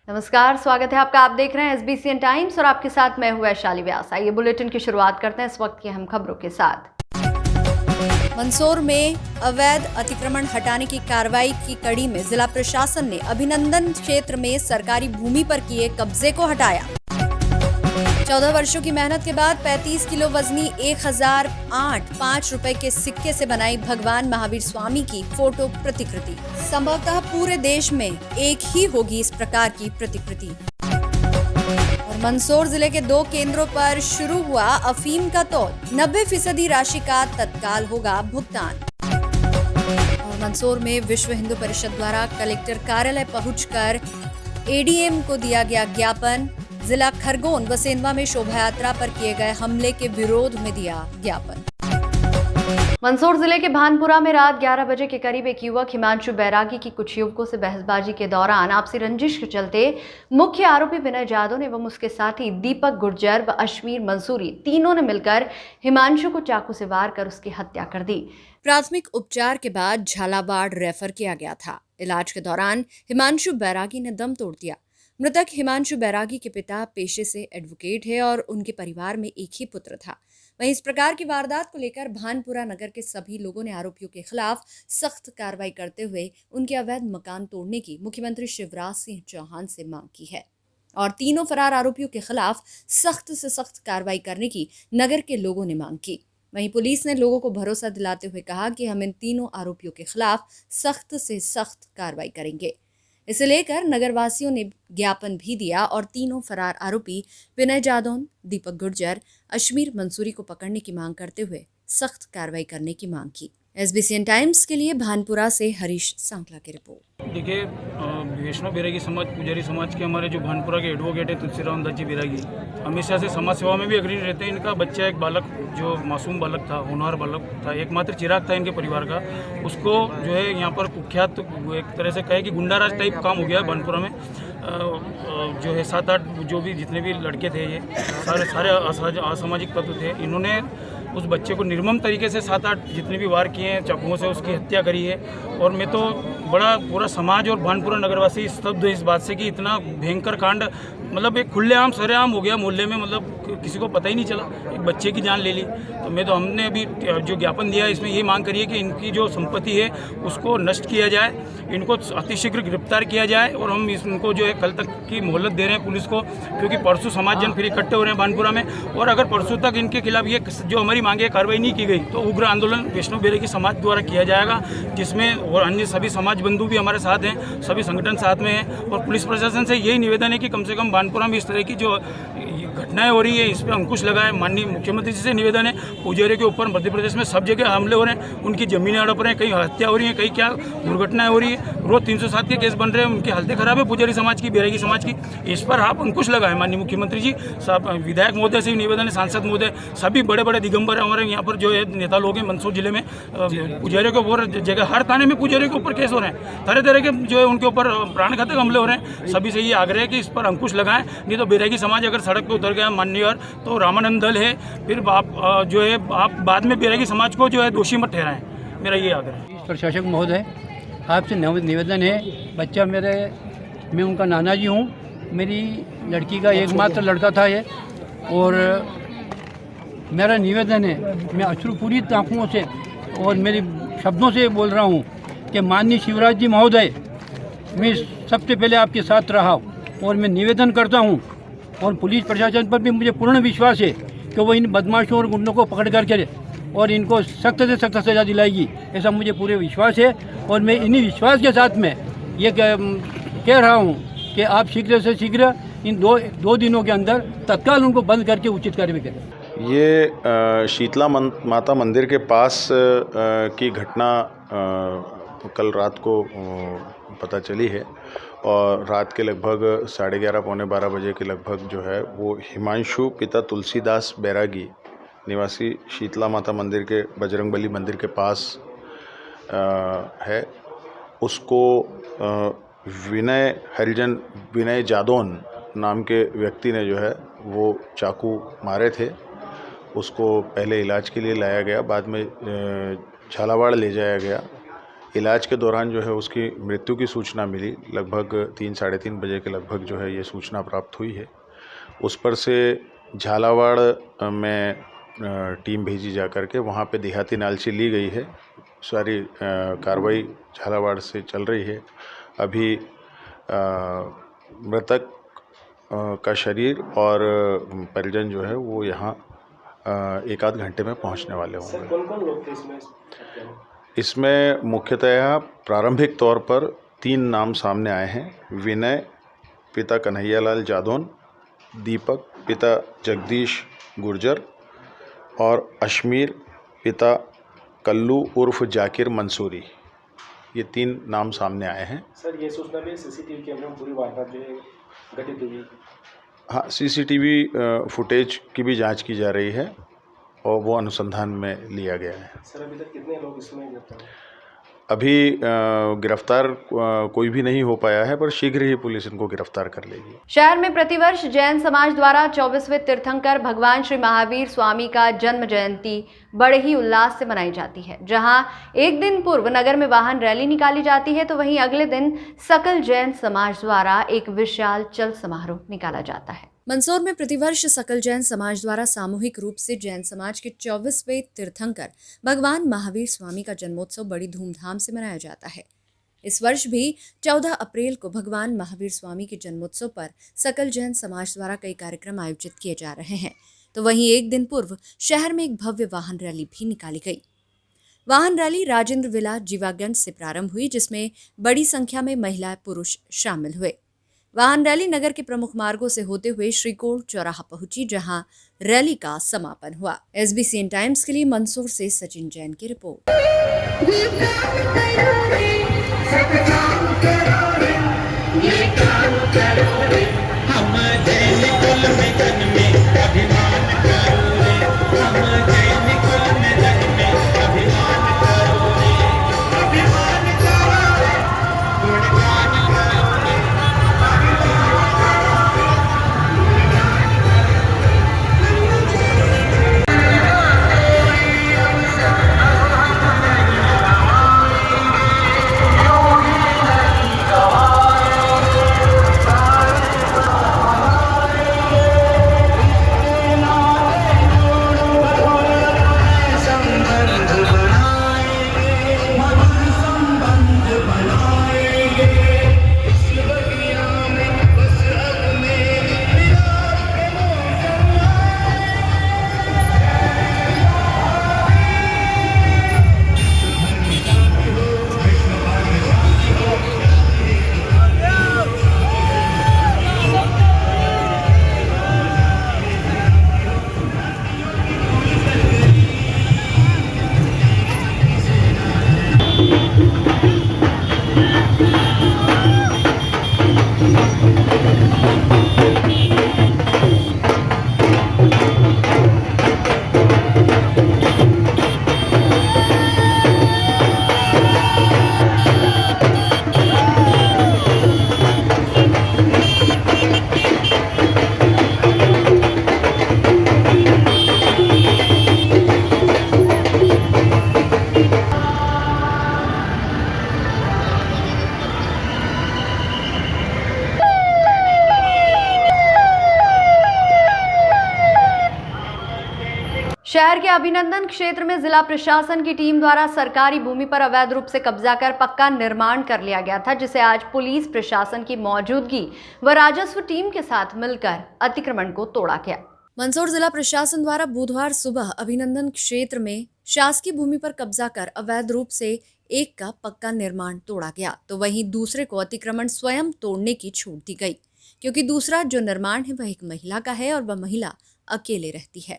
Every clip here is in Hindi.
नमस्कार, स्वागत है आपका। आप देख रहे हैं SBCN टाइम्स और आपके साथ मैं हूं वैशाली व्यास। आइए बुलेटिन की शुरुआत करते हैं इस वक्त की अहम खबरों के साथ। मंदसौर में अवैध अतिक्रमण हटाने की कार्रवाई की कड़ी में जिला प्रशासन ने अभिनंदन क्षेत्र में सरकारी भूमि पर किए कब्जे को हटाया। 14 वर्षों की मेहनत के बाद 35 किलो वजनी 1008 रुपए के सिक्के से बनाई भगवान महावीर स्वामी की फोटो प्रतिकृति। संभवतः पूरे देश में एक ही होगी इस प्रकार की प्रतिकृति। और मंदसौर जिले के 2 केंद्रों पर शुरू हुआ अफीम का तौल, 90% राशि का तत्काल होगा भुगतान। और मंदसौर में विश्व हिंदू परिषद द्वारा कलेक्टर कार्यालय पहुंचकर ADM को दिया गया ज्ञापन। जिला खरगोन व सेंधवा में शोभा यात्रा पर किए गए हमले के विरोध में दिया ज्ञापन। मंदसौर जिले के भानपुरा में रात 11 बजे के करीब एक युवक हिमांशु बैरागी की कुछ युवकों से बहसबाजी के दौरान आपसी रंजिश के चलते मुख्य आरोपी विनय जादव एवं उसके साथी दीपक गुर्जर व अश्मीर मंसूरी तीनों ने मिलकर हिमांशु को चाकू से वार कर उसकी हत्या कर दी। प्राथमिक उपचार के बाद झालावाड़ रेफर किया गया था। इलाज के दौरान हिमांशु बैरागी ने दम तोड़ दिया। मृतक हिमांशु बैरागी के पिता पेशे से एडवोकेट है और उनके परिवार में एक ही पुत्र था। वहीं इस प्रकार की वारदात को लेकर भानपुरा नगर के सभी लोगों ने आरोपियों के खिलाफ सख्त कार्रवाई करते हुए उनके अवैध मकान तोड़ने की मुख्यमंत्री शिवराज सिंह चौहान से मांग की है और तीनों फरार आरोपियों के खिलाफ सख्त से सख्त कार्रवाई करने की नगर के लोगों ने मांग की। वहीं पुलिस ने लोगों को भरोसा दिलाते हुए कहा कि हम इन तीनों आरोपियों के खिलाफ सख्त से सख्त कार्रवाई करेंगे। इसे लेकर नगरवासियों ने ज्ञापन भी दिया और तीनों फरार आरोपी विनय जादव, दीपक गुर्जर, अश्मीर मंसूरी को पकड़ने की मांग करते हुए सख्त कार्रवाई करने की मांग की। SBCN टाइम्स के लिए भानपुरा से हरीश सांकला की रिपोर्ट। देखिए, वैष्णव बैरागी समाज, पुजारी समाज के हमारे जो भानपुरा के एडवोकेट है तुलसीराम दास जी बैरागी, हमेशा से समाज सेवा में भी अग्रणी रहते हैं। इनका बच्चा एक बालक, जो मासूम बालक था, होनहार बालक था, एकमात्र चिराग था इनके परिवार का, उसको जो है यहाँ पर कुख्यात एक तरह से कहे कि गुंडाराज टाइप काम हो गया है भानपुरा में। जो है 7-8 जो भी जितने भी लड़के थे, ये सारे असामाजिक तत्व थे। इन्होंने उस बच्चे को निर्मम तरीके से 7-8 जितने भी वार किए हैं चाकुओं से, उसकी हत्या करी है। और मैं तो बड़ा पूरा समाज और भानपुरा नगरवासी स्तब्ध इस बात से कि इतना भयंकर कांड, मतलब एक खुलेआम सरेआम हो गया मोहल्ले में, मतलब किसी को पता ही नहीं चला, एक बच्चे की जान ले ली। तो हमने अभी जो ज्ञापन दिया है इसमें ये मांग करी है कि इनकी जो संपत्ति है उसको नष्ट किया जाए, इनको अतिशीघ्र गिरफ्तार किया जाए। और हम इनको जो है कल तक की मोहलत दे रहे हैं पुलिस को, क्योंकि परसों समाज जन फिर इकट्ठे हो रहे हैं भानपुरा में। और अगर परसों तक इनके खिलाफ ये जो हमारी मांगे कार्रवाई नहीं की गई तो उग्र आंदोलन वैष्णव बैरागी समाज द्वारा किया जाएगा, जिसमें और अन्य सभी समाज बंधु भी हमारे साथ हैं, सभी संगठन साथ में हैं। और पुलिस प्रशासन से यही निवेदन है कि कम से कम भानपुरा में इस तरह की जो घटनाएं हो रही है इस पर अंकुश लगाए। माननीय मुख्यमंत्री जी से निवेदन है, पुजारी के ऊपर मध्य प्रदेश में सब जगह हमले हो रहे हैं, उनकी जमीनें हड़प रहे हैं, कहीं हत्या हो रही है, कहीं क्या दुर्घटनाएं हो रही है, रोज 307 के केस बन रहे हैं, उनकी हालतें खराब है पुजारी समाज की, बैरागी समाज की। इस पर आप अंकुश लगाए माननीय मुख्यमंत्री जी। सब विधायक महोदय से भी निवेदन है, सांसद महोदय, सभी बड़े बड़े दिगंबर हमारे यहाँ पर जो है नेता लोग हैं मंदसौर जिले में, पुजारियों के ऊपर जगह हर थाने में पुजारियों के ऊपर केस हो रहे हैं, तरह तरह के जो है उनके ऊपर प्राण घातक हमले हो रहे हैं। सभी से ये आग्रह है कि इस पर अंकुश लगाएं, नहीं तो बैरागी समाज अगर सड़क पर उतर गया माननीय तो रामानंद दल है, फिर आप जो है आप बाद में बैरागी समाज को जो है दोषी मत ठहराएं, मेरा ये आग्रह है। प्रशासक महोदय, आपसे निवेदन है, बच्चा मैं उनका नाना जी हूँ, मेरी लड़की का एकमात्र लड़का था ये, और मेरा निवेदन है, मैं अश्रु पूरी आँखों से और मेरी शब्दों से बोल रहा हूँ कि माननीय शिवराज जी महोदय, मैं सबसे पहले आपके साथ रहा और मैं निवेदन करता हूँ, और पुलिस प्रशासन पर भी मुझे पूर्ण विश्वास है कि वो इन बदमाशों और गुंडों को पकड़ करके और इनको सख्त से सख्त सज़ा दिलाएगी, ऐसा मुझे पूरे विश्वास है। और मैं इन्हीं विश्वास के साथ में ये कह रहा हूँ कि आप शीघ्र से शीघ्र इन दो दिनों के अंदर तत्काल उनको बंद करके उचित कार्रवाई करें। ये शीतला माता मंदिर के पास की घटना कल रात को पता चली है, और रात के लगभग 11:30 पौने 12 बजे के लगभग जो है वो हिमांशु पिता तुलसीदास बैरागी निवासी शीतला माता मंदिर के बजरंगबली मंदिर के पास है, उसको विनय जादौन नाम के व्यक्ति ने जो है वो चाकू मारे थे। उसको पहले इलाज के लिए लाया गया, बाद में झालावाड़ ले जाया गया। इलाज के दौरान जो है उसकी मृत्यु की सूचना मिली। लगभग 3 साढ़े 3 बजे के लगभग जो है ये सूचना प्राप्त हुई है। उस पर से झालावाड़ में टीम भेजी जा कर के वहाँ पे देहाती एनालिसिस ली गई है। सारी कार्रवाई झालावाड़ से चल रही है। अभी मृतक का शरीर और परिजन जो है वो यहाँ एक आध घंटे में पहुँचने वाले होंगे। कौन कौन लोग थे इसमें? इसमें मुख्यतः प्रारंभिक तौर पर 3 नाम सामने आए हैं। विनय पिता कन्हैयालाल जादौन, दीपक पिता जगदीश गुर्जर और अश्मीर पिता कल्लू उर्फ जाकिर मंसूरी। ये 3 नाम सामने आए हैं। सर ये सूचना भी सीसीटीवी कैमरे में पूरी वारदात जो है घटित हुई। हाँ, सीसीटीवी फुटेज की भी जांच की जा रही है और वो अनुसंधान में लिया गया है। सर अभी तक कितने लोग इसमें गिरफ्तार? अभी गिरफ्तार कोई भी नहीं हो पाया है, पर शीघ्र ही पुलिस इनको गिरफ्तार कर लेगी। शहर में प्रतिवर्ष जैन समाज द्वारा 24वें तीर्थंकर भगवान श्री महावीर स्वामी का जन्म जयंती बड़े ही उल्लास से मनाई जाती है। जहां एक दिन पूर्व नगर में वाहन रैली निकाली जाती है, तो वहीं अगले दिन सकल जैन समाज द्वारा एक विशाल चल समारोह निकाला जाता है। मंदसौर में प्रतिवर्ष सकल जैन समाज द्वारा सामूहिक रूप से जैन समाज के 24वें तीर्थंकर भगवान महावीर स्वामी का जन्मोत्सव बड़ी धूमधाम से मनाया जाता है। इस वर्ष भी 14 अप्रैल को भगवान महावीर स्वामी के जन्मोत्सव पर सकल जैन समाज द्वारा कई कार्यक्रम आयोजित किए जा रहे हैं। तो वहीं एक दिन पूर्व शहर में एक भव्य वाहन रैली भी निकाली गई। वाहन रैली राजेंद्र विला जीवागंज से प्रारंभ हुई, जिसमें बड़ी संख्या में महिला पुरुष शामिल हुए। वाहन रैली नगर के प्रमुख मार्गों से होते हुए श्रीकोट चौराहा पहुंची, जहां रैली का समापन हुआ। SBCN टाइम्स के लिए मंदसौर से सचिन जैन की रिपोर्ट। शहर के अभिनंदन क्षेत्र में जिला प्रशासन की टीम द्वारा सरकारी भूमि पर अवैध रूप से कब्जा कर पक्का निर्माण कर लिया गया था, जिसे आज पुलिस प्रशासन की मौजूदगी व राजस्व टीम के साथ मिलकर अतिक्रमण को तोड़ा गया। मंदसौर जिला प्रशासन द्वारा बुधवार सुबह अभिनंदन क्षेत्र में शासकीय भूमि पर कब्जा कर अवैध रूप से एक का पक्का निर्माण तोड़ा गया, तो वहीं दूसरे को अतिक्रमण स्वयं तोड़ने की छूट दी गई, क्योंकि दूसरा जो निर्माण है वह एक महिला का है और वह महिला अकेले रहती है।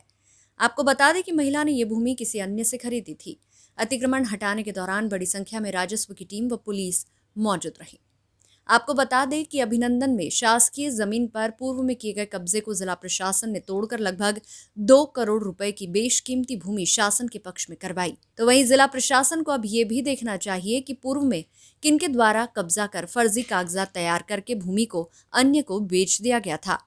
आपको बता दें कि महिला ने यह भूमि किसी अन्य से खरीदी थी। अतिक्रमण हटाने के दौरान बड़ी संख्या में राजस्व की टीम व पुलिस मौजूद रही। आपको बता दें कि अभिनंदन में शासकीय जमीन पर पूर्व में किए गए कब्जे को जिला प्रशासन ने तोड़कर लगभग 2 करोड़ रुपए की बेशकीमती भूमि शासन के पक्ष में करवाई। तो वहीं जिला प्रशासन को अब ये भी देखना चाहिए कि पूर्व में किनके द्वारा कब्जा कर फर्जी कागजात तैयार करके भूमि को अन्य को बेच दिया गया था।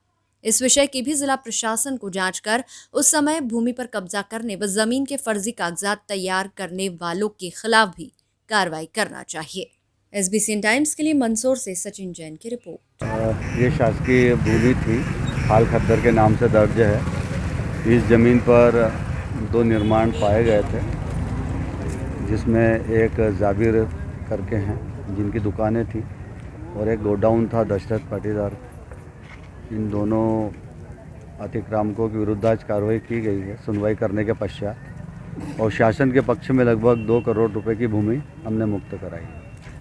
इस विषय की भी जिला प्रशासन को जांच कर उस समय भूमि पर कब्जा करने व जमीन के फर्जी कागजात तैयार करने वालों के खिलाफ भी कार्रवाई करना चाहिए। SBCN टाइम्स के लिए मंदसौर से सचिन जैन की रिपोर्ट। ये शासकीय भूमि थी, हाल खद्दर के नाम से दर्ज है। इस ज़मीन पर 2 निर्माण पाए गए थे, जिसमें एक जाबिर करके हैं जिनकी दुकानें थी और एक गोडाउन था दशरथ पाटीदार। इन दोनों अतिक्रामकों के विरुद्ध आज कार्रवाई की गई है सुनवाई करने के पश्चात, और शासन के पक्ष में लगभग 2 करोड़ रुपए की भूमि हमने मुक्त कराई।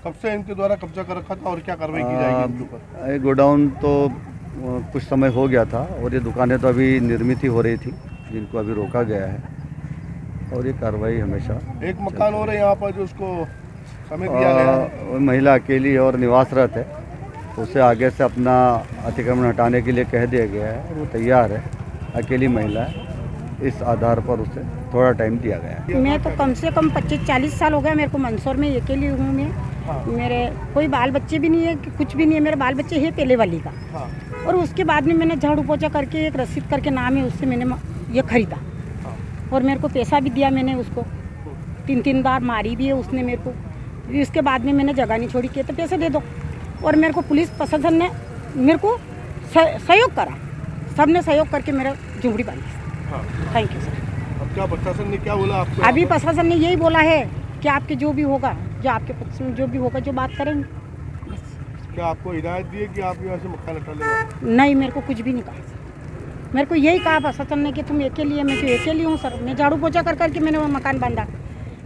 कब से इनके द्वारा कब्जा कर रखा था और क्या कार्रवाई की जाएगी इनके ऊपर? ये गोडाउन तो कुछ समय हो गया था और ये दुकानें तो अभी निर्मित ही हो रही थी, जिनको अभी रोका गया है और ये कार्रवाई हमेशा। एक मकान और है यहाँ पर जो उसको समय दिया गया है। वो महिला अकेली और निवासरत है, उसे आगे से अपना अतिक्रमण हटाने के लिए कह दिया गया है और वो तैयार है। अकेली महिला है, इस आधार पर उसे थोड़ा टाइम दिया गया है। मैं तो कम से कम 25-40 साल हो गया मेरे को मंदसौर में अकेली हूँ मैं। मेरे कोई बाल बच्चे भी नहीं है, कुछ भी नहीं है। मेरे बाल बच्चे है पहले वाली का। और उसके बाद में मैंने झाड़ू पोछा करके एक रसीद करके नाम है उससे मैंने ये खरीदा और मेरे को पैसा भी दिया मैंने उसको। 3 बार मारी भी है उसने मेरे को। इसके बाद में मैंने जगह नहीं छोड़ी कि तो पैसे दे दो, और मेरे को पुलिस प्रशासन ने मेरे को सहयोग करा, सबने सहयोग करके मेरा झुंपड़ी बांधी। Thank you sir. अब क्या प्रशासन ने क्या बोला आपको? अभी प्रशासन ने यही बोला है कि आपके जो भी होगा, जो आपके पक्ष में जो भी होगा, जो बात करेंगे। क्या आपको हिदायत दी है कि आप यहाँ से मकान हटा लेना? नहीं, मेरे को कुछ भी नहीं कहा। मेरे को यही कहा प्रशासन ने कि तुम अकेली है। मैं तो अकेली हूँ सर। मैं झाड़ू पोछा कर करके मैंने वो मकान बांधा।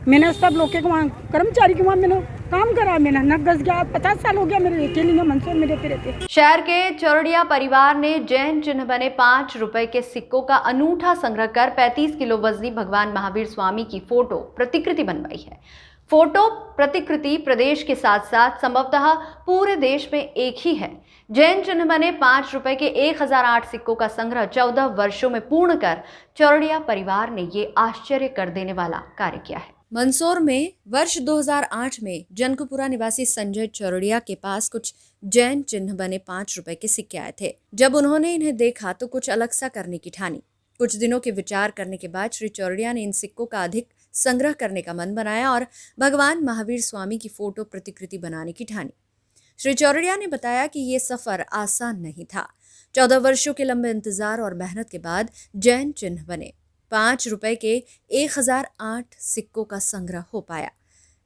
मैंने सब लोग के वहाँ कर्मचारी के वहाँ मैंने काम करा। मैंने नगस गया, 50 साल हो गया मेरे अकेली में मंदसौर में रहते रहते। शहर के चौरड़िया परिवार ने जैन चिन्ह बने 5 रुपए के सिक्कों का अनूठा संग्रह कर 35 किलो वजनी भगवान महावीर स्वामी की फोटो प्रतिकृति बनवाई है। फोटो प्रतिकृति प्रदेश के साथ साथ संभवतः पूरे देश में एक ही है। जैन चिन्ह बने 5 रुपए के 1008 सिक्कों का संग्रह 14 वर्षों में पूर्ण कर चौरड़िया परिवार ने ये आश्चर्य कर देने वाला कार्य किया है। मंदसौर में वर्ष 2008 में जनकपुरा निवासी संजय चौरड़िया के पास कुछ जैन चिन्ह बने 5 रुपए के सिक्के आए थे। जब उन्होंने इन्हें देखा तो कुछ अलग सा करने की ठानी। कुछ दिनों के विचार करने के बाद श्री चौरड़िया ने इन सिक्कों का अधिक संग्रह करने का मन बनाया और भगवान महावीर स्वामी की फोटो प्रतिकृति बनाने की ठानी। श्री चौरड़िया ने बताया कि ये सफर आसान नहीं था। 14 वर्षों के लंबे इंतजार और मेहनत के बाद जैन चिन्ह बने 5 रुपए के 1008 सिक्कों का संग्रह हो पाया।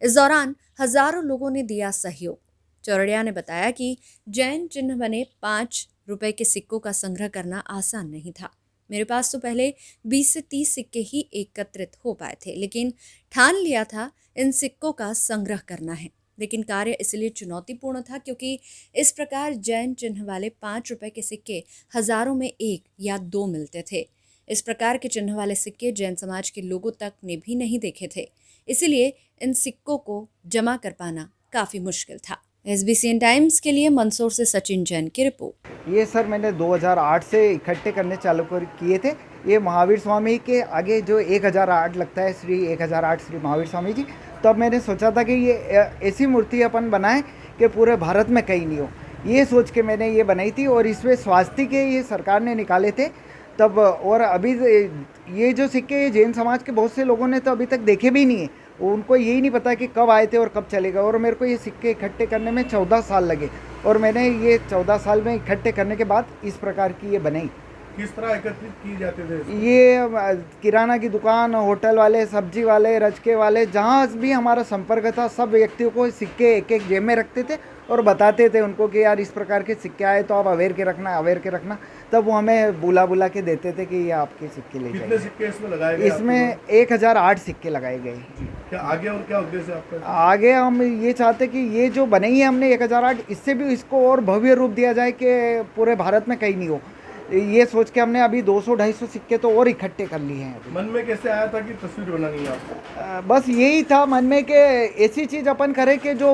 इस दौरान हजारों लोगों ने दिया सहयोग। चौरड़िया ने बताया कि जैन चिन्ह बने 5 रुपए के सिक्कों का संग्रह करना आसान नहीं था। मेरे पास तो पहले 20 से 30 सिक्के ही एकत्रित हो पाए थे, लेकिन ठान लिया था इन सिक्कों का संग्रह करना है। लेकिन कार्य इसलिए चुनौतीपूर्ण था क्योंकि इस प्रकार जैन चिन्ह वाले 5 रुपए के सिक्के हजारों में 1 या 2 मिलते थे। इस प्रकार के चिन्ह वाले सिक्के जैन समाज के लोगों तक ने भी नहीं देखे थे, इसलिए इन सिक्कों को जमा कर पाना काफ़ी मुश्किल था। SBCN टाइम्स के लिए मंदसौर से सचिन जैन की रिपोर्ट। ये सर मैंने 2008 से इकट्ठे करने चालू किए थे। ये महावीर स्वामी के आगे जो 1008 लगता है, श्री 1008 श्री महावीर स्वामी जी, तब मैंने सोचा था कि ये ऐसी मूर्ति अपन बनाएं कि पूरे भारत में कहीं नहीं हो। ये सोच के मैंने ये बनाई थी और इसमें स्वास्थ्य के ये सरकार ने निकाले थे तब। और अभी ये जो सिक्के जैन समाज के बहुत से लोगों ने तो अभी तक देखे भी नहीं है, उनको यही नहीं पता कि कब आए थे और कब चले गए। और मेरे को ये सिक्के इकट्ठे करने में 14 साल लगे और मैंने ये 14 साल में इकट्ठे करने के बाद इस प्रकार की ये बनाई। किस तरह एकत्रित किए जाते थे? ये किराना की दुकान, होटल वाले, सब्जी वाले, रचके वाले, जहाँ भी हमारा संपर्क था, सब व्यक्तियों को सिक्के एक एक जेब में रखते थे और बताते थे उनको कि यार इस प्रकार के सिक्के आए तो आप अवेयर के रखना, अवेयर के रखना। तब वो हमें बुला के देते थे कि ये आपके सिक्के ले जाइए। कितने सिक्के इसमें लगाए गए? इसमें 1008 सिक्के लगाए गए। क्या आगे और क्या उद्देश्य आपका? आगे हम ये चाहते कि ये जो बनाई है हमने 1008, इससे भी इसको और भव्य रूप दिया जाए कि पूरे भारत में कहीं नहीं हो। ये सोच के हमने अभी 200-250 सिक्के तो और इकट्ठे कर लिए हैं। मन में कैसे आया था कि तस्वीर बनानी है आपको? बस यही था मन में कि ऐसी चीज़ अपन करें कि जो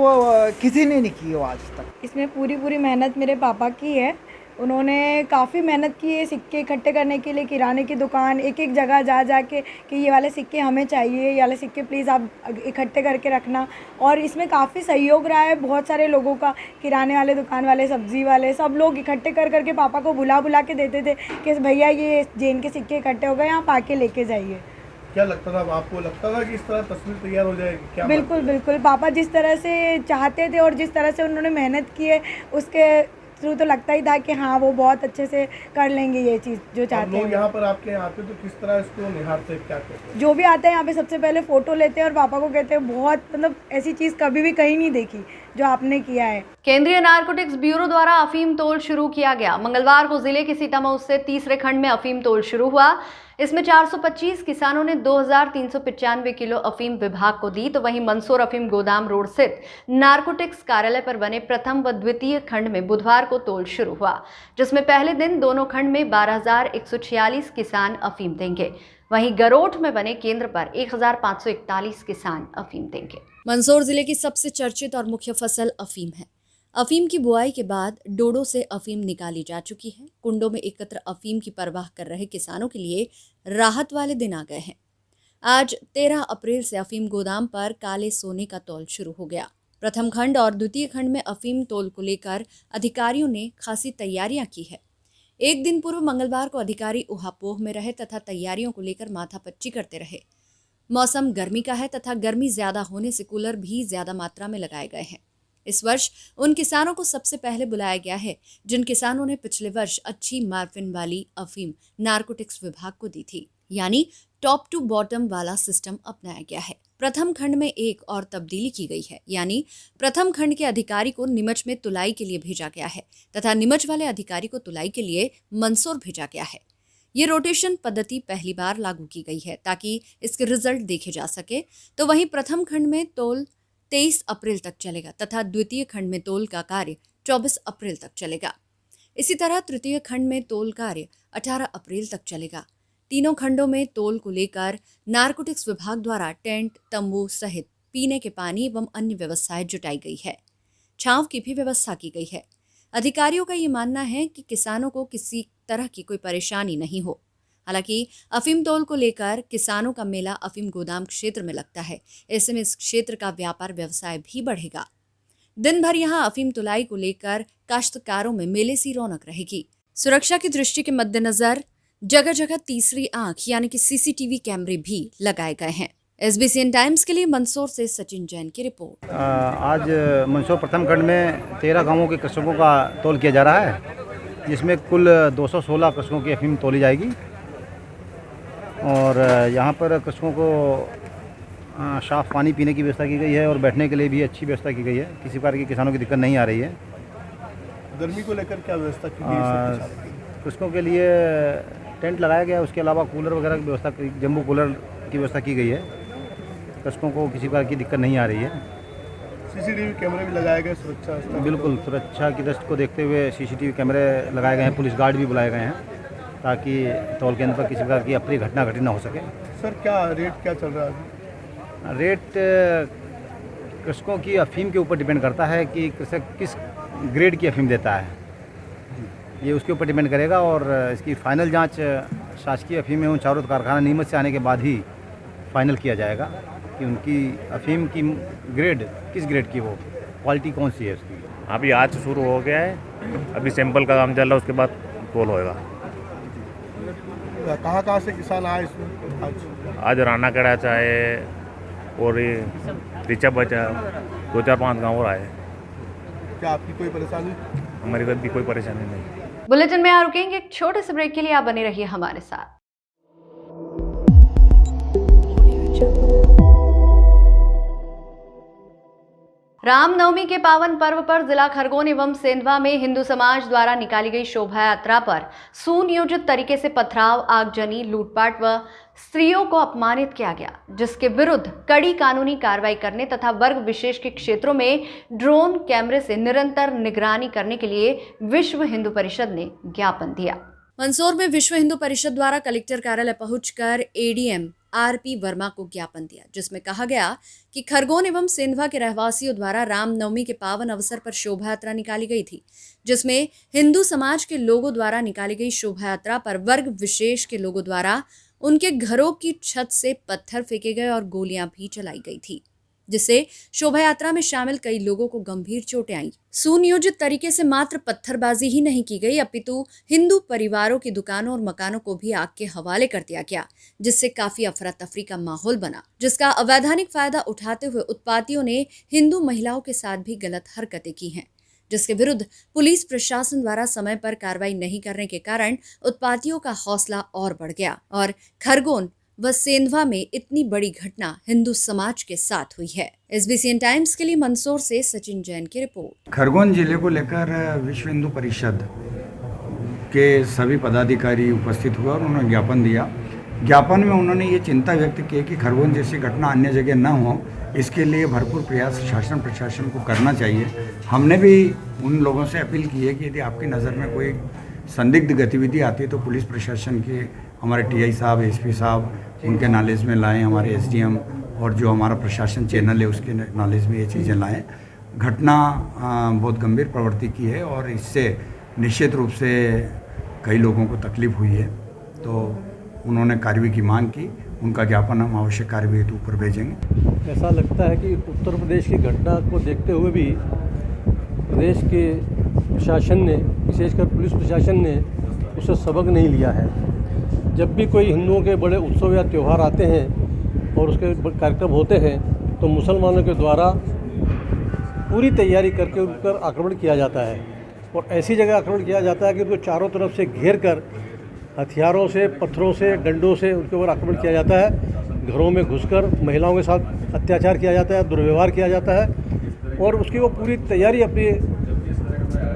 किसी ने नहीं की हो आज तक। इसमें पूरी मेहनत मेरे पापा की है। उन्होंने काफ़ी मेहनत की है सिक्के इकट्ठे करने के लिए। किराने की दुकान, एक एक जगह जा के कि ये वाले सिक्के हमें चाहिए, ये वाले सिक्के प्लीज़ आप इकट्ठे करके रखना। और इसमें काफ़ी सहयोग रहा है बहुत सारे लोगों का। किराने वाले, दुकान वाले, सब्जी वाले, सब लोग इकट्ठे कर करके पापा को बुला के देते थे कि भैया ये जैन के सिक्के इकट्ठे हो गए, आप आके लेके जाइए। क्या लगता था आपको? लगता था कि इस तरह तस्वीर तैयार हो जाएगी? क्या बिल्कुल बिल्कुल, पापा जिस तरह से चाहते थे और जिस तरह से उन्होंने मेहनत की है उसके थ्रू तो लगता ही था कि हाँ वो बहुत अच्छे से कर लेंगे ये चीज़ जो चाहते लोग हैं। यहाँ पर आपके यहाँ आते तो किस तरह इसको निहारते हैं, क्या कहते हैं? जो भी आता है यहाँ पे सबसे पहले फ़ोटो लेते हैं और पापा को कहते हैं बहुत मतलब ऐसी चीज़ कभी भी कहीं नहीं देखी जो आपने किया है। केंद्रीय नारकोटिक्स ब्यूरो द्वारा अफीम तोल शुरू किया गया। मंगलवार को जिले के सीतामऊ से तीसरे खंड में अफीम तोल शुरू हुआ। इसमें 425 किसानों ने 2395 किलो अफीम विभाग को दी, तो वहीं मंदसौर अफीम गोदाम रोड स्थित नारकोटिक्स कार्यालय पर बने प्रथम व द्वितीय खंड में बुधवार को तोल शुरू हुआ, जिसमें पहले दिन दोनों खंड में 12,146 किसान अफीम देंगे। वहीं गरोठ में बने केंद्र पर 1,541 किसान अफीम देंगे। मंदसौर जिले की सबसे चर्चित और मुख्य फसल अफीम है। अफीम की बुआई के बाद डोडो से अफीम निकाली जा चुकी है। कुंडों में एकत्र अफीम की परवाह कर रहे किसानों के लिए राहत वाले दिन आ गए हैं। आज 13 अप्रैल से अफीम गोदाम पर काले सोने का तौल शुरू हो गया। प्रथम खंड और द्वितीय खंड में अफीम तौल को लेकर अधिकारियों ने खासी तैयारियां की है। एक दिन पूर्व मंगलवार को अधिकारी उहापोह में रहे तथा तैयारियों को लेकर माथापच्ची करते रहे। मौसम गर्मी का है तथा गर्मी ज्यादा होने से कूलर भी ज्यादा मात्रा में लगाए गए हैं। इस वर्ष उन किसानों को सबसे पहले बुलाया गया है जिन किसानों ने पिछले वर्ष अच्छी मार्फिन वाली अफीम नारकोटिक्स विभाग को दी थी, यानी टॉप टू बॉटम वाला सिस्टम अपनाया गया है। प्रथम खंड में एक और तब्दीली की गई है, यानी प्रथम खंड के अधिकारी को नीमच में तुलाई के लिए भेजा गया है तथा नीमच वाले अधिकारी को तुलाई के लिए मंदसौर भेजा गया है। ये रोटेशन पद्धति पहली बार लागू की गई है ताकि इसके रिजल्ट देखे जा सके। तो वहीं प्रथम खंड में तोल 23 अप्रैल तक चलेगा तथा द्वितीय खंड में तोल का कार्य 24 अप्रैल तक चलेगा। इसी तरह तृतीय खंड में तोल कार्य 18 अप्रैल तक चलेगा। तीनों खंडों में तोल को लेकर नारकोटिक्स विभाग द्वारा टेंट, तंबू सहित पीने के पानी एवं अन्य व्यवस्थाएं जुटाई गई है। छांव की भी व्यवस्था की गई है। अधिकारियों का ये मानना है कि किसानों को किसी तरह की कोई परेशानी नहीं हो। हालांकि अफीम तोल को लेकर किसानों का मेला अफीम गोदाम क्षेत्र में लगता है। ऐसे में इस क्षेत्र का व्यापार व्यवसाय भी बढ़ेगा। दिन भर यहां अफीम तुलाई को लेकर काश्तकारों में मेले सी रौनक रहेगी। सुरक्षा की दृष्टि के मद्देनजर जगह जगह तीसरी आंख यानी कि सीसीटीवी कैमरे भी लगाए गए हैं। SBCN टाइम्स के लिए मंदसौर से सचिन जैन की रिपोर्ट। आज मंदसौर प्रथम खंड में 13 गांवों के कृषकों का तोल किया जा रहा है, जिसमें कुल 216 कृषकों की अफीम तोली जाएगी। और यहाँ पर कृषकों को साफ़ पानी पीने की व्यवस्था की गई है और बैठने के लिए भी अच्छी व्यवस्था की गई है। किसी प्रकार की किसानों की दिक्कत नहीं आ रही है। गर्मी को लेकर क्या व्यवस्था की गई? कृषकों के लिए टेंट लगाया गया है, उसके अलावा कूलर वगैरह की व्यवस्था, जम्बू कूलर की व्यवस्था की गई है। कृषकों को किसी प्रकार की दिक्कत नहीं आ रही है। सीसीटीवी कैमरे भी लगाए गए सुरक्षा? बिल्कुल, सुरक्षा की दृष्टि को देखते हुए सीसीटीवी कैमरे लगाए गए हैं। पुलिस गार्ड भी बुलाए गए हैं ताकि तौल केंद्र पर किसी प्रकार की अप्रिय घटना घटित ना हो सके। सर क्या रेट क्या चल रहा है? रेट कृषकों की अफीम के ऊपर डिपेंड करता है कि कृषक किस ग्रेड की अफीम देता है, ये उसके ऊपर डिपेंड करेगा। और इसकी फाइनल जांच शासकीय अफीम एवं चारों कारखाना नीमच से आने के बाद ही फाइनल किया जाएगा कि उनकी अफीम की ग्रेड किस ग्रेड की हो, क्वालिटी कौन सी है उसकी। अभी आज शुरू हो गया है, अभी सैंपल का काम चल रहा है, उसके बाद तोल होएगा। कहाँ से किसान आए इसमें? आज राना कड़ा चाहे और रिचा बचा 2-4-5 गाँव और आए। क्या आपकी कोई परेशानी? हमारी भी कोई परेशानी नहीं। बुलेटिन में यहाँ रुकेंगे एक छोटे से ब्रेक के लिए। आप बने रहिए हमारे साथ। रामनवमी के पावन पर्व पर जिला खरगोन एवं सेंधवा में हिंदू समाज द्वारा निकाली गई शोभा यात्रा पर सुनियोजित तरीके से पथराव, आगजनी, लूटपाट व स्त्रियों को अपमानित किया गया, जिसके विरुद्ध कड़ी कानूनी कार्रवाई करने तथा वर्ग विशेष के क्षेत्रों में ड्रोन कैमरे से निरंतर निगरानी करने के लिए विश्व हिंदू परिषद ने ज्ञापन दिया। मंदसौर में विश्व हिंदू परिषद द्वारा कलेक्टर कार्यालय पहुंचकर ADM RP वर्मा को ज्ञापन दिया, जिसमें कहा गया कि खरगोन एवं सेंधवा के रहवासियों द्वारा रामनवमी के पावन अवसर पर शोभा यात्रा निकाली गई थी, जिसमें हिंदू समाज के लोगों द्वारा निकाली गई शोभा यात्रा पर वर्ग विशेष के लोगों द्वारा उनके घरों की छत से पत्थर फेंके गए और गोलियां भी चलाई गई थी। जिससे शोभा यात्रा में शामिल कई लोगों को गंभीर चोटें आईं। सुनियोजित तरीके से मात्र पत्थरबाजी ही नहीं की गई, अपितु हिंदू परिवारों की दुकानों और मकानों को भी आग के हवाले कर दिया गया, जिससे काफी अफरा तफरी का माहौल बना, जिसका अवैधानिक फायदा उठाते हुए उत्पातियों ने हिंदू महिलाओं के साथ भी गलत हरकतें की हैं, जिसके विरुद्ध पुलिस प्रशासन द्वारा समय पर कार्रवाई नहीं करने के कारण उत्पातियों का हौसला और बढ़ गया और खरगोन व सेंधवा में इतनी बड़ी घटना हिंदू समाज के साथ हुई है। SBCN टाइम्स के लिए मंदसौर से सचिन जैन की रिपोर्ट। खरगोन जिले को लेकर विश्व हिंदू परिषद के सभी पदाधिकारी उपस्थित हुए और उन्होंने ज्ञापन दिया। ज्ञापन में उन्होंने ये चिंता व्यक्त की कि खरगोन जैसी घटना अन्य जगह न हो, इसके लिए भरपूर प्रयास शासन प्रशासन को करना चाहिए। हमने भी उन लोगों से अपील की है कि यदि आपकी नज़र में कोई संदिग्ध गतिविधि आती है तो पुलिस प्रशासन के हमारे TI साहब, SP साहब उनके नॉलेज में लाएं, हमारे SDM और जो हमारा प्रशासन चैनल है उसके नॉलेज में ये चीज़ें लाएं। घटना बहुत गंभीर प्रवृत्ति की है और इससे निश्चित रूप से कई लोगों को तकलीफ हुई है, तो उन्होंने कार्रवाई की मांग की। उनका ज्ञापन हम आवश्यक कार्रवाई हेतु ऊपर भेजेंगे। ऐसा लगता है कि उत्तर प्रदेश की घटना को देखते हुए भी प्रदेश के प्रशासन ने, विशेषकर पुलिस प्रशासन ने उससे सबक नहीं लिया है। जब भी कोई हिंदुओं के बड़े उत्सव या त्यौहार आते हैं और उसके कार्यक्रम होते हैं तो मुसलमानों के द्वारा पूरी तैयारी करके उन पर आक्रमण किया जाता है और ऐसी जगह आक्रमण किया जाता है कि उनको चारों तरफ से घेर कर हथियारों से, पत्थरों से, डंडों से उनके ऊपर आक्रमण किया जाता है। घरों में घुसकर महिलाओं के साथ अत्याचार किया जाता है, दुर्व्यवहार किया जाता है और उसकी वो पूरी तैयारी अपने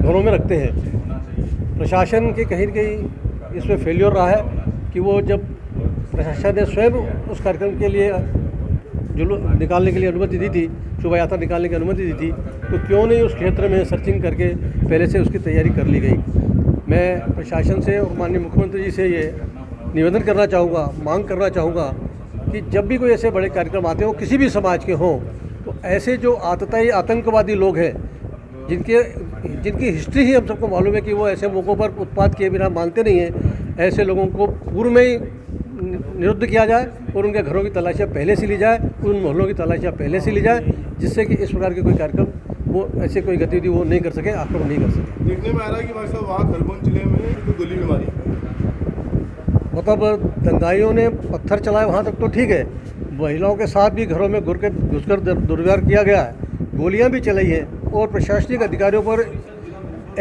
घरों में रखते हैं। प्रशासन के कहीं न कहीं इसमें फेल्योर रहा है कि वो जब प्रशासन ने स्वयं उस कार्यक्रम के लिए जुलूस निकालने के लिए अनुमति दी थी, शोभा यात्रा निकालने की अनुमति दी थी, तो क्यों नहीं उस क्षेत्र में सर्चिंग करके पहले से उसकी तैयारी कर ली गई। मैं प्रशासन से और माननीय मुख्यमंत्री जी से ये निवेदन करना चाहूँगा, मांग करना चाहूँगा कि जब भी कोई ऐसे बड़े कार्यक्रम आते हों, किसी भी समाज के हों, तो ऐसे जो आतताई आतंकवादी लोग हैं जिनकी हिस्ट्री ही हम सबको मालूम है कि वो ऐसे मौक़ों पर उत्पात किए बिना मानते नहीं हैं, ऐसे लोगों को पूर्व में ही निरुद्ध किया जाए और उनके घरों की तलाशियाँ पहले से ली जाए, उन मोहल्लों की तलाशियाँ पहले से ली जाए, जिससे कि इस प्रकार के कोई कार्यक्रम वो ऐसे कोई गतिविधि वो नहीं कर सके, आक्रमण नहीं कर सके। देखने में आ रहा है कि भाई साहब वहाँ खरगोन जिले में कोई गोली बीमारी, मतलब दंगाइयों ने पत्थर चलाए वहाँ तक तो ठीक है, महिलाओं के साथ भी घरों में घुसकर दुर्व्यवहार किया गया है, गोलियाँ भी चलाई हैं और प्रशासनिक अधिकारियों पर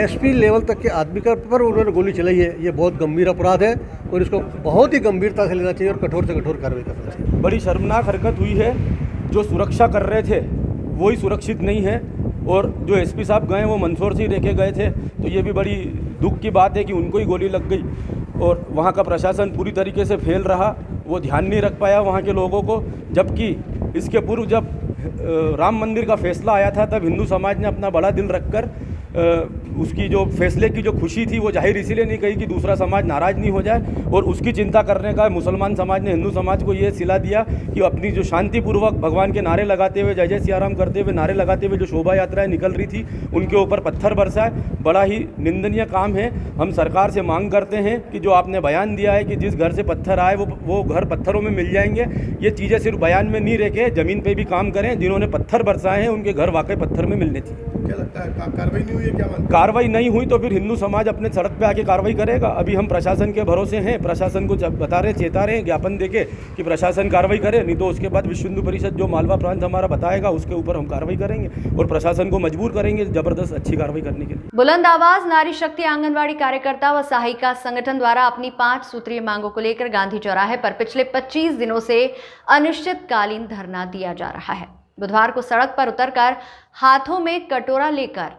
SP लेवल तक के आदमी पर उन्होंने गोली चलाई है। ये बहुत गंभीर अपराध है और इसको बहुत ही गंभीरता से लेना चाहिए और कठोर से कठोर कार्रवाई करना चाहिए। बड़ी शर्मनाक हरकत हुई है। जो सुरक्षा कर रहे थे वही सुरक्षित नहीं है और जो SP साहब गए वो मंदसौर से ही लेके गए थे, तो ये भी बड़ी दुख की बात है कि उनको ही गोली लग गई और वहाँ का प्रशासन पूरी तरीके से फेल रहा, वो ध्यान नहीं रख पाया वहाँ के लोगों को। जबकि इसके पूर्व जब राम मंदिर का फैसला आया था तब हिंदू समाज ने अपना बड़ा दिल रखकर उसकी जो फैसले की जो खुशी थी वो जाहिर इसीलिए नहीं कही कि दूसरा समाज नाराज़ नहीं हो जाए और उसकी चिंता करने का मुसलमान समाज ने हिंदू समाज को ये सिला दिया कि अपनी जो शांतिपूर्वक भगवान के नारे लगाते हुए, जय जय सियाराम करते हुए, नारे लगाते हुए जो शोभा यात्राएं निकल रही थी उनके ऊपर पत्थर बरसाए। बड़ा ही निंदनीय काम है। हम सरकार से मांग करते हैं कि जो आपने बयान दिया है कि जिस घर से पत्थर आए वो घर पत्थरों में मिल जाएंगे, ये चीज़ें सिर्फ बयान में नहीं रह के ज़मीन पर भी काम करें। जिन्होंने पत्थर बरसाए हैं उनके घर वाकई पत्थर में मिलने चाहिए। क्या लगता है कार्रवाई नहीं हुई है? क्या कार्रवाई नहीं हुई तो फिर हिंदू समाज अपने सड़क पे आके कार्रवाई करेगा। अभी हम प्रशासन के भरोसे हैं, प्रशासन को बता रहे, चेता रहे ज्ञापन देके कि प्रशासन कार्रवाई करे, नहीं तो उसके बाद विश्व हिंदू परिषद जो मालवा प्रांत हमारा बताएगा उसके ऊपर हम कार्रवाई करेंगे और प्रशासन को मजबूर करेंगे जबरदस्त अच्छी कार्रवाई करने के लिए। बुलंद आवाज नारी शक्ति आंगनवाड़ी कार्यकर्ता व सहायिका संगठन द्वारा अपनी 5 सूत्रीय मांगों को लेकर गांधी चौराहे पर पिछले 25 दिनों से अनिश्चितकालीन धरना दिया जा रहा है। बुधवार को सड़क पर उतरकर हाथों में कटोरा लेकर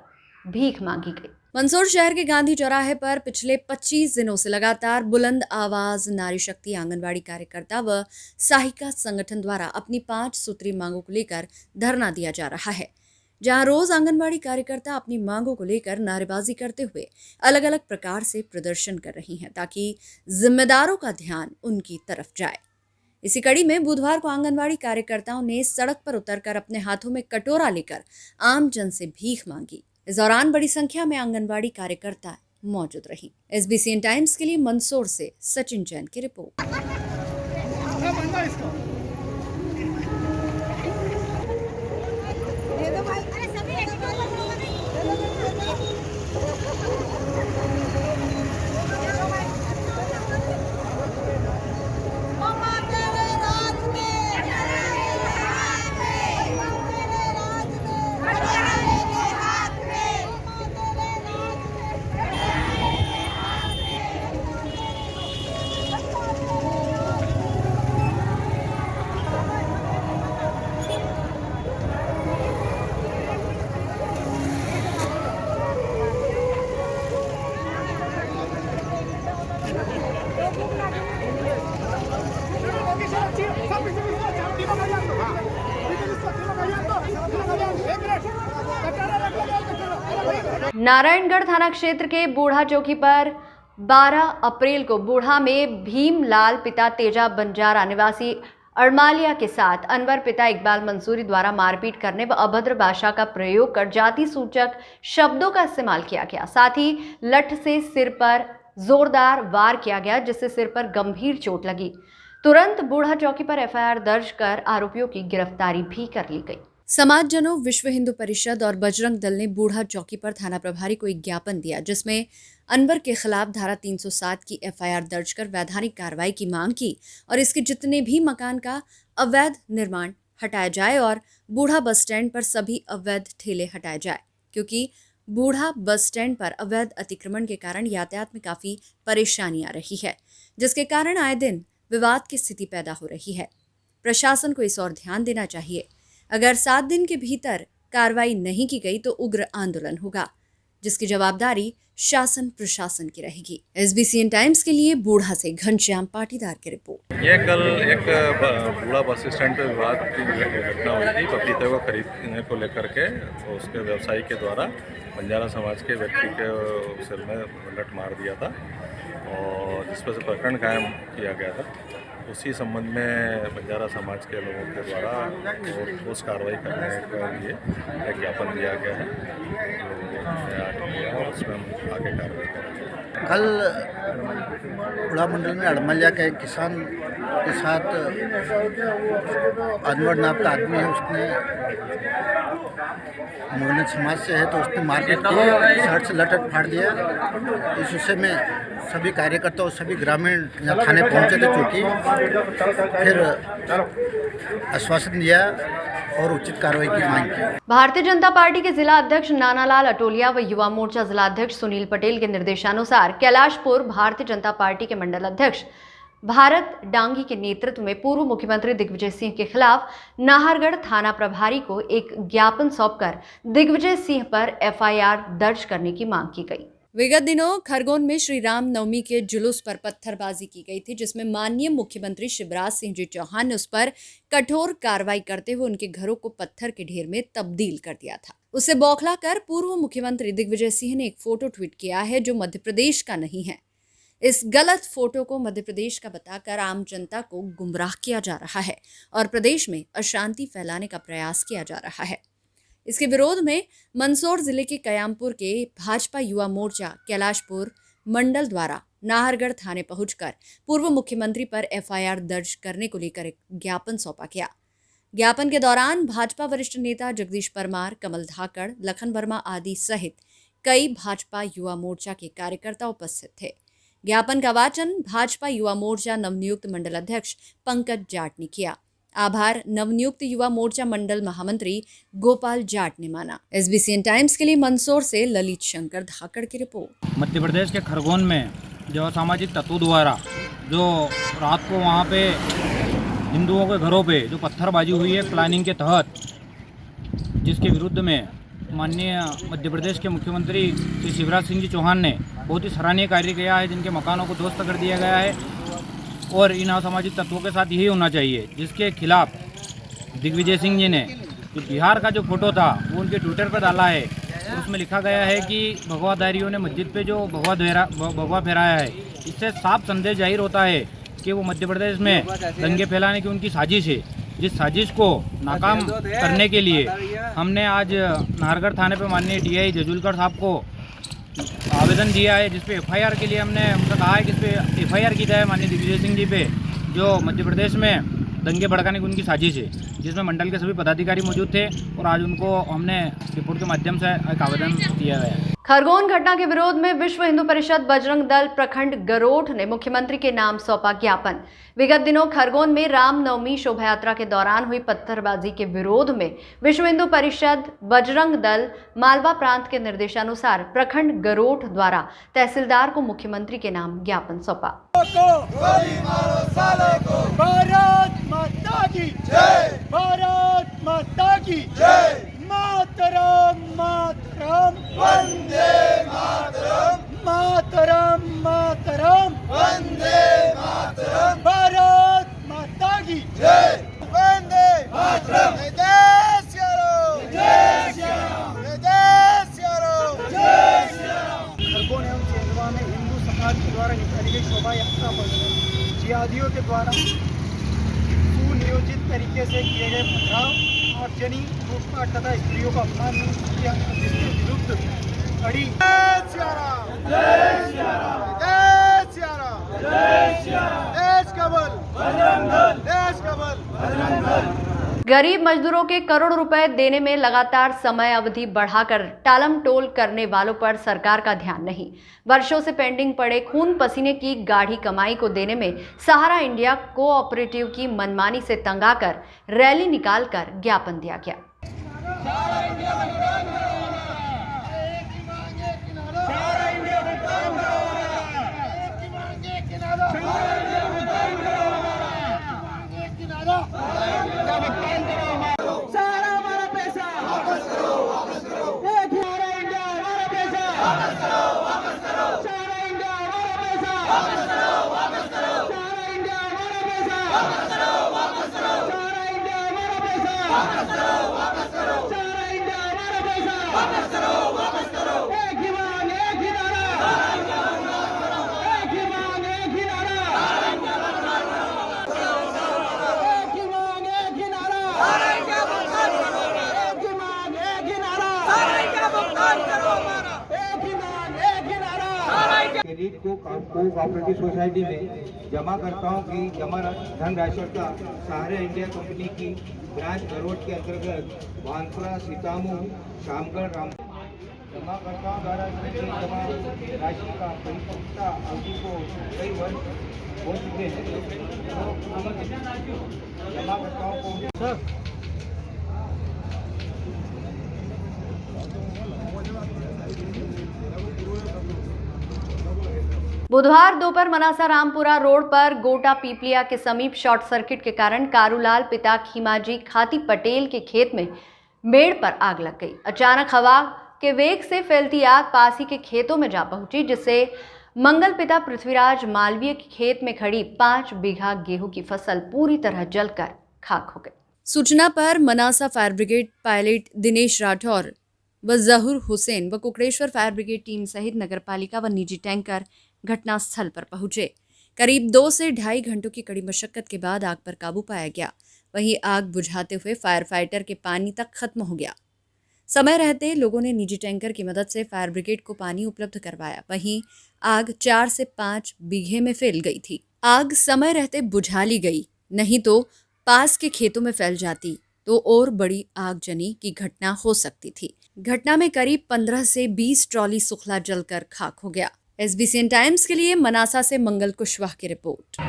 भीख मांगी गई। मंदसौर शहर के गांधी चौराहे पर पिछले 25 दिनों से लगातार बुलंद आवाज नारी शक्ति आंगनवाड़ी कार्यकर्ता व सहायिका संगठन द्वारा अपनी 5 सूत्रीय मांगों को लेकर धरना दिया जा रहा है, जहां रोज आंगनवाड़ी कार्यकर्ता अपनी मांगों को लेकर नारेबाजी करते हुए अलग अलग प्रकार से प्रदर्शन कर रही हैं ताकि जिम्मेदारों का ध्यान उनकी तरफ जाए। इसी कड़ी में बुधवार को आंगनवाड़ी कार्यकर्ताओं ने सड़क पर उतरकर अपने हाथों में कटोरा लेकर आम जन से भीख मांगी। इस दौरान बड़ी संख्या में आंगनवाड़ी कार्यकर्ता मौजूद रहीं। SBCN टाइम्स के लिए मंदसौर से सचिन जैन की रिपोर्ट। नारायणगढ़ थाना क्षेत्र के बूढ़ा चौकी पर 12 अप्रैल को बूढ़ा में भीमलाल पिता तेजा बंजारा निवासी अड़मालिया के साथ अनवर पिता इकबाल मंसूरी द्वारा मारपीट करने व अभद्र भाषा का प्रयोग कर जाति सूचक शब्दों का इस्तेमाल किया गया। साथ ही लठ से सिर पर जोरदार वार किया गया, जिससे सिर पर गंभीर चोट लगी। तुरंत बूढ़ा चौकी पर एफआईआर दर्ज कर आरोपियों की गिरफ्तारी भी कर ली गई। समाजजनों, विश्व हिंदू परिषद और बजरंग दल ने बूढ़ा चौकी पर थाना प्रभारी को एक ज्ञापन दिया, जिसमें अनवर के खिलाफ धारा 307 की एफआईआर दर्ज कर वैधानिक कार्रवाई की मांग की और इसके जितने भी मकान का अवैध निर्माण हटाया जाए और बूढ़ा बस स्टैंड पर सभी अवैध ठेले हटाए जाए, क्योंकि बूढ़ा बस स्टैंड पर अवैध अतिक्रमण के कारण यातायात में काफ़ी परेशानी आ रही है, जिसके कारण आए दिन विवाद की स्थिति पैदा हो रही है। प्रशासन को इस ओर ध्यान देना चाहिए। अगर 7 दिन के भीतर कार्रवाई नहीं की गई तो उग्र आंदोलन होगा, जिसकी जवाबदारी शासन प्रशासन की रहेगी। SBCN टाइम्स के लिए बूढ़ा से घनश्याम पाटीदार की रिपोर्ट। ये कल एक बूढ़ा बस स्टैंड पर विवाद की घटना हुई थी पपीते को खरीदने को लेकर के। उसके व्यवसायी के द्वारा बंजारा समाज के व्यक्ति के सिर में लठ मार दिया था और जिस पर से प्रकरण कायम किया गया था। उसी संबंध में बंजारा समाज के लोगों के द्वारा ठोस कार्रवाई करने के लिए एक ज्ञापन दिया गया है और उसमें हम आगे कार्रवाई करेंगे। कल बूढ़ा मंडल में अड़मलिया का एक किसान के साथ अनवर नाम का आदमी है, उसने मोहन समाज से है, तो उसने मारपीट की, शर्ट से लटक फाड़ दिया। इस विषय में सभी कार्यकर्ता और सभी ग्रामीण यहाँ थाने पहुँचे थे, चूँकि फिर आश्वासन दिया और उचित कार्रवाई की मांग की। भारतीय जनता पार्टी के जिला अध्यक्ष नानालाल अटोलिया व युवा मोर्चा जिला अध्यक्ष सुनील पटेल के निर्देशानुसार कैलाशपुर भारतीय जनता पार्टी के मंडल अध्यक्ष भारत डांगी के नेतृत्व में पूर्व मुख्यमंत्री दिग्विजय सिंह के खिलाफ नाहरगढ़ थाना प्रभारी को एक ज्ञापन सौंपकर दिग्विजय सिंह पर एफआईआर दर्ज करने की मांग की गई। विगत दिनों खरगोन में श्री राम नवमी के जुलूस पर पत्थरबाजी की गई थी, जिसमें माननीय मुख्यमंत्री शिवराज सिंह जी चौहान ने उस पर कठोर कार्रवाई करते हुए उनके घरों को पत्थर के ढेर में तब्दील कर दिया था। उससे बौखलाकर पूर्व मुख्यमंत्री दिग्विजय सिंह ने एक फोटो ट्वीट किया है जो मध्य प्रदेश का नहीं है। इस गलत फोटो को मध्य प्रदेश का बताकर आम जनता को गुमराह किया जा रहा है और प्रदेश में अशांति फैलाने का प्रयास किया जा रहा है। इसके विरोध में मंदसौर जिले के कयामपुर के भाजपा युवा मोर्चा कैलाशपुर मंडल द्वारा नाहरगढ़ थाने पहुंचकर पूर्व मुख्यमंत्री पर एफआईआर दर्ज करने को लेकर एक ज्ञापन सौंपा गया। ज्ञापन के दौरान भाजपा वरिष्ठ नेता जगदीश परमार, कमल धाकड़, लखन वर्मा आदि सहित कई भाजपा युवा मोर्चा के कार्यकर्ता उपस्थित थे। ज्ञापन का वाचन भाजपा युवा मोर्चा नवनियुक्त मंडल अध्यक्ष पंकज जाट ने किया। आभार नवनियुक्त युवा मोर्चा मंडल महामंत्री गोपाल जाट ने माना। SBCN टाइम्स के लिए मंदसौर से ललित शंकर धाकड़ की रिपोर्ट। मध्य प्रदेश के खरगोन में जो असामाजिक तत्वों द्वारा जो रात को वहाँ पे हिंदुओं के घरों पे जो पत्थरबाजी हुई है प्लानिंग के तहत, जिसके विरुद्ध में माननीय मध्य प्रदेश के मुख्यमंत्री श्री शिवराज सिंह जी चौहान ने बहुत ही सराहनीय कार्य किया है, जिनके मकानों को ध्वस्त कर दिया गया है और इन असामाजिक तत्वों के साथ यही होना चाहिए। जिसके खिलाफ दिग्विजय सिंह जी ने जो बिहार का जो फोटो था वो उनके ट्विटर पर डाला है और उसमें लिखा गया है कि भगवाधारियों ने मस्जिद पे जो भगवा फहराया है, इससे साफ संदेश जाहिर होता है कि वो मध्य प्रदेश में दंगे फैलाने की उनकी साजिश है। जिस साजिश को नाकाम करने के लिए हमने आज नाहरगढ़ थाने पे माननीय DI जजुलकर साहब को आवेदन दिया है, जिस पे एफआईआर के लिए हमने उनसे कहा है कि इस पे एफआईआर की जाए माननीय दिग्विजय सिंह जी पे, जो मध्य प्रदेश में दंगे भड़काने की उनकी साजिश है, जिसमें मंडल के सभी पदाधिकारी मौजूद थे और आज उनको हमने रिपोर्ट के माध्यम से एक आवेदन दिया गया है। खरगोन घटना के विरोध में विश्व हिंदू परिषद बजरंग दल प्रखंड गरोठ ने मुख्यमंत्री के नाम सौंपा ज्ञापन। विगत दिनों खरगोन में रामनवमी शोभा यात्रा के दौरान हुई पत्थरबाजी के विरोध में विश्व हिंदू परिषद बजरंग दल मालवा प्रांत के निर्देशानुसार प्रखंड गरोठ द्वारा तहसीलदार को मुख्यमंत्री के नाम ज्ञापन सौंपा। भारत माता की जय, भारत माता की जय, मातरम मातरम वंदे मातरम, मातरम मातरम वंदे मातरम, भारत माता की जय, वंदे मातरम, जय श्री राम, जय श्री राम, जय श्री राम, जय द्वारा निकाली गई शोभा यात्रा पर जिहादियों के द्वारा सुनियोजित तरीके से किए गए पथराव और जनी लूटपाट तथा स्त्रियों का अपमान किया, जिसके विरुद्ध कड़ी गरीब मजदूरों के करोड़ रुपए देने में लगातार समय अवधि बढ़ाकर टालमटोल करने वालों पर सरकार का ध्यान नहीं। वर्षों से पेंडिंग पड़े खून पसीने की गाढ़ी कमाई को देने में सहारा इंडिया कोऑपरेटिव की मनमानी से तंग आकर रैली निकालकर ज्ञापन दिया गया। क्रेडिट कोऑपरेटिव सोसाइटी में जमाकर्ताओं की जमा धनराशि का सहारा इंडिया कंपनी की ब्रांच गरोड के अंतर्गत भानपुरा, सीतामू, शामगढ़, राम जमाकर्ताओं द्वारा की गई जमा राशि का परिपक्वता अवधि को कई वर्ष हो चुके हैं। जमाकर्ताओं को बुधवार दोपहर मनासा रामपुरा रोड पर गोटा पीपलिया के समीप शॉर्ट सर्किट के कारण कारूलाल पिता खीमाजी खाती पटेल के खेत में मेड़ पर आग लग गई। अचानक हवा के वेग से फैलती आग पास ही के खेतों में जा पहुंची, जिससे मंगल पिता पृथ्वीराज मालवीय के खेत में खड़ी 5 बीघा गेहूं की फसल पूरी तरह जलकर खाक हो गई। सूचना पर Manasa fire brigade pilot Dinesh Rathore व जहूर हुसैन व कुकड़ेश्वर फायर ब्रिगेड टीम सहित नगरपालिका व निजी टैंकर घटनास्थल पर पहुंचे। करीब 2 से 2.5 घंटों की कड़ी मशक्कत के बाद आग पर काबू पाया गया। वहीं आग बुझाते हुए फायर फाइटर के पानी तक खत्म हो गया। समय रहते लोगों ने निजी टैंकर की मदद से फायर ब्रिगेड को पानी उपलब्ध करवाया। वहीं आग 4 से 5 बीघे में फैल गई थी। आग समय रहते बुझा ली गई, नहीं तो पास के खेतों में फैल जाती तो और बड़ी आगजनी की घटना हो सकती थी। घटना में करीब 15 से 20 ट्रॉली सुखला जलकर खाक हो गया। SBCN टाइम्स के लिए मनासा से मंगल कुशवाहा की रिपोर्ट।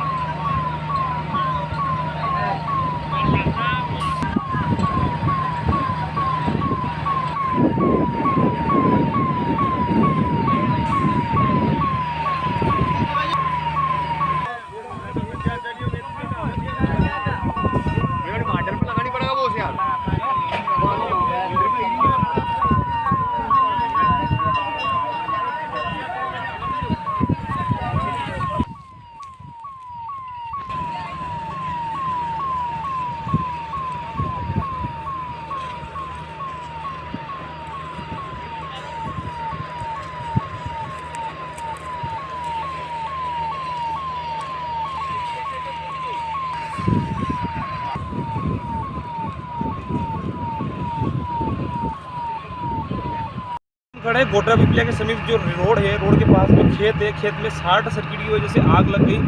खड़े गोटा पिपलिया के समीप जो रोड है, रोड के पास जो खेत है, खेत में शॉर्ट सर्किट की वजह से आग लग गई।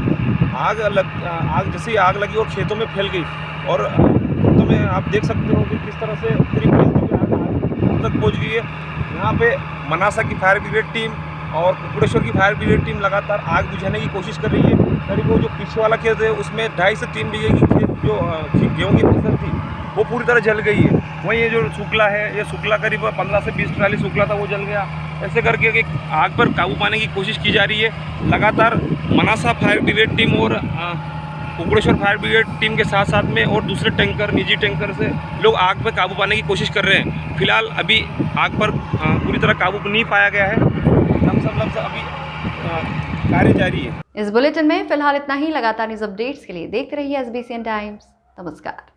आग जैसे ही आग लगी और खेतों में फैल गई और खेतों में आप देख सकते हो कि किस तरह से पूरी आग तक पहुंच गई है। यहाँ पे मनासा की फायर ब्रिगेड टीम और कुकड़ेश्वर की फायर ब्रिगेड टीम लगातार आग बुझाने की कोशिश कर रही है। करीब वो जो पीछे वाला खेत है उसमें 2.5 से 3 बीघे की खेत जो गेहूँ की फसल थी वो पूरी तरह जल गई है। वहीं ये जो शुक्ला है, ये शुक्ला करीब 15 से 20 ट्राली शुक्ला था, वो जल गया। ऐसे करके आग पर काबू पाने की कोशिश की जा रही है। लगातार मनासा फायर ब्रिगेड टीम और कुकड़ेश्वर फायर ब्रिगेड टीम के साथ साथ में और दूसरे टैंकर, निजी टैंकर से लोग आग पर काबू पाने की कोशिश कर रहे हैं। फिलहाल अभी आग पर पूरी तरह काबू नहीं पाया गया है। लमसम अभी कार्य जारी है। इस बुलेटिन में फिलहाल इतना ही। लगातार न्यूज़ अपडेट्स के लिए देखते रहिए SBCN टाइम्स। नमस्कार।